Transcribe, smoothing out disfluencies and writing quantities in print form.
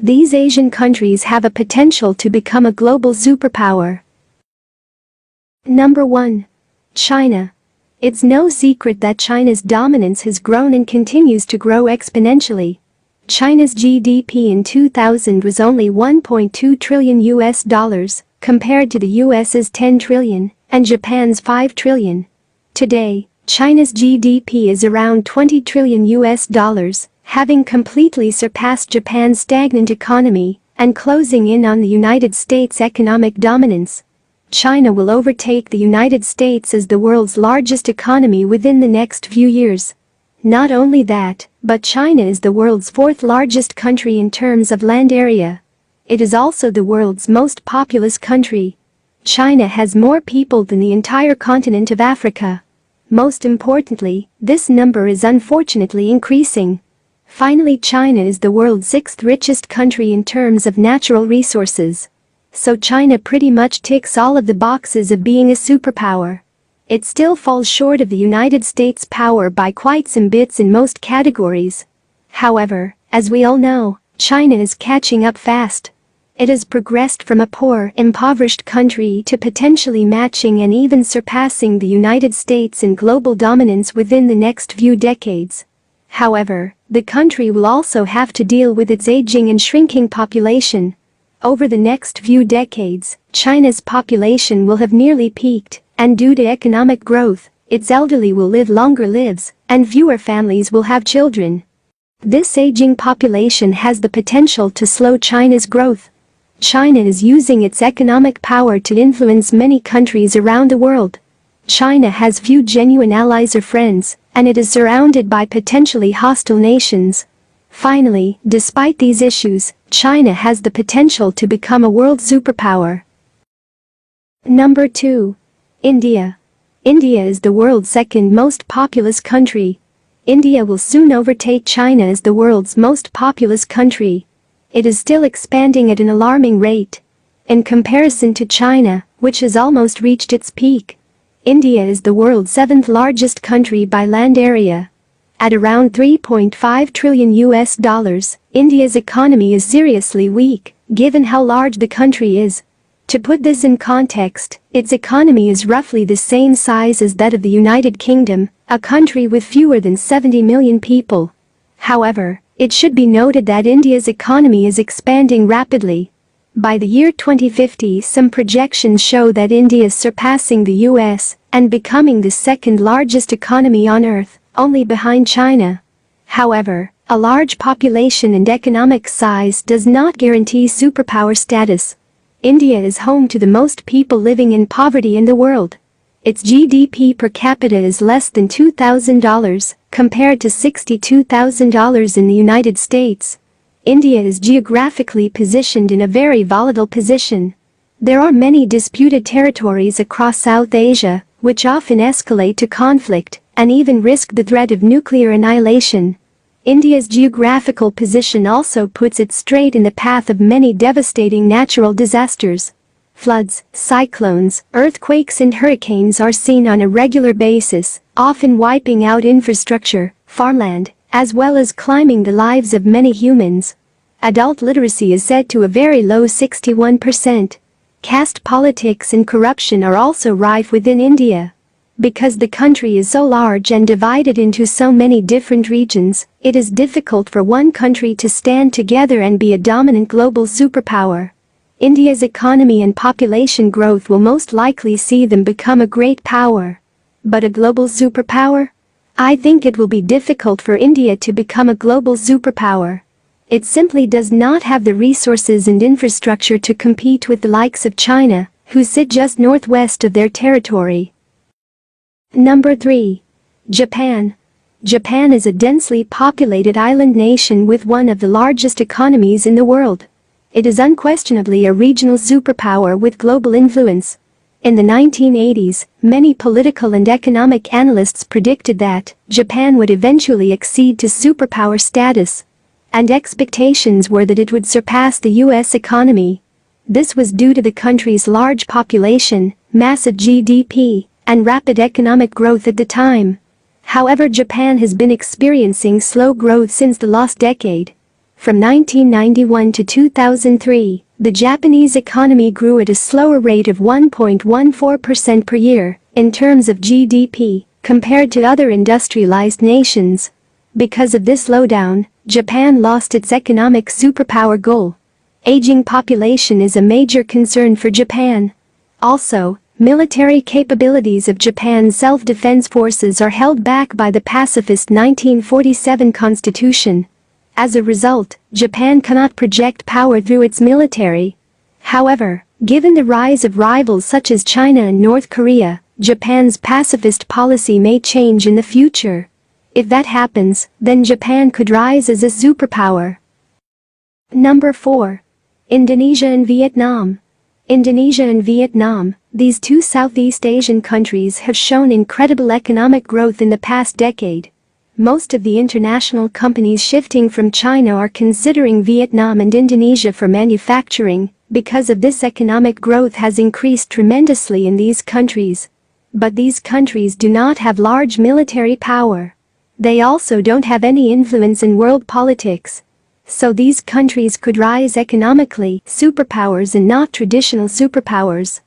These Asian countries have a potential to become a global superpower. Number 1. China. It's no secret that China's dominance has grown and continues to grow exponentially. China's GDP in 2000 was only $1.2 trillion compared to the US's $10 trillion and Japan's $5 trillion. Today, China's GDP is around $20 trillion, having completely surpassed Japan's stagnant economy and closing in on the United States' economic dominance. China will overtake the United States as the world's largest economy within the next few years. Not only that, but China is the world's fourth largest country in terms of land area. It is also the world's most populous country. China has more people than the entire continent of Africa. Most importantly, this number is unfortunately increasing. Finally, China is the world's sixth richest country in terms of natural resources. So China pretty much ticks all of the boxes of being a superpower. It still falls short of the United States' power by quite some bits in most categories. However, as we all know, China is catching up fast. It has progressed from a poor, impoverished country to potentially matching and even surpassing the United States in global dominance within the next few decades. However, the country will also have to deal with its aging and shrinking population. Over the next few decades, China's population will have nearly peaked, and due to economic growth, its elderly will live longer lives, and fewer families will have children. This aging population has the potential to slow China's growth. China is using its economic power to influence many countries around the world. China has few genuine allies or friends, and it is surrounded by potentially hostile nations. Finally, despite these issues, China has the potential to become a world superpower. Number 2. India. India is the world's second most populous country. India will soon overtake China as the world's most populous country. It is still expanding at an alarming rate. In comparison to China, which has almost reached its peak, India is the world's seventh largest country by land area. At around $3.5 trillion, India's economy is seriously weak, given how large the country is. To put this in context, its economy is roughly the same size as that of the United Kingdom, a country with fewer than 70 million people. However, it should be noted that India's economy is expanding rapidly. By the year 2050, some projections show that India is surpassing the US and becoming the second largest economy on Earth, only behind China. However, a large population and economic size does not guarantee superpower status. India is home to the most people living in poverty in the world. Its GDP per capita is less than $2,000, compared to $62,000 in the United States. India is geographically positioned in a very volatile position. There are many disputed territories across South Asia, which often escalate to conflict and even risk the threat of nuclear annihilation. India's geographical position also puts it straight in the path of many devastating natural disasters. Floods, cyclones, earthquakes and hurricanes are seen on a regular basis, often wiping out infrastructure, farmland, as well as claiming the lives of many humans. Adult literacy is said to a very low 61%. Caste politics and corruption are also rife within India. Because the country is so large and divided into so many different regions, it is difficult for one country to stand together and be a dominant global superpower. India's economy and population growth will most likely see them become a great power. But a global superpower? I think it will be difficult for India to become a global superpower. It simply does not have the resources and infrastructure to compete with the likes of China, who sit just northwest of their territory. Number 3. Japan. Japan is a densely populated island nation with one of the largest economies in the world. It is unquestionably a regional superpower with global influence. In the 1980s, many political and economic analysts predicted that Japan would eventually accede to superpower status. And expectations were that it would surpass the US economy. This was due to the country's large population, massive GDP, and rapid economic growth at the time. However, Japan has been experiencing slow growth since the last decade. From 1991 to 2003, the Japanese economy grew at a slower rate of 1.14% per year in terms of GDP compared to other industrialized nations. Because of this slowdown, Japan lost its economic superpower goal. Aging population is a major concern for Japan. Also, military capabilities of Japan's self-defense forces are held back by the pacifist 1947 constitution. As a result, Japan cannot project power through its military. However, given the rise of rivals such as China and North Korea, Japan's pacifist policy may change in the future. If that happens, then Japan could rise as a superpower. Number 4. Indonesia and Vietnam. Indonesia and Vietnam, these two Southeast Asian countries have shown incredible economic growth in the past decade. Most of the international companies shifting from China are considering Vietnam and Indonesia for manufacturing, because of this economic growth has increased tremendously in these countries. But these countries do not have large military power. They also don't have any influence in world politics. So these countries could rise economically, superpowers and not traditional superpowers.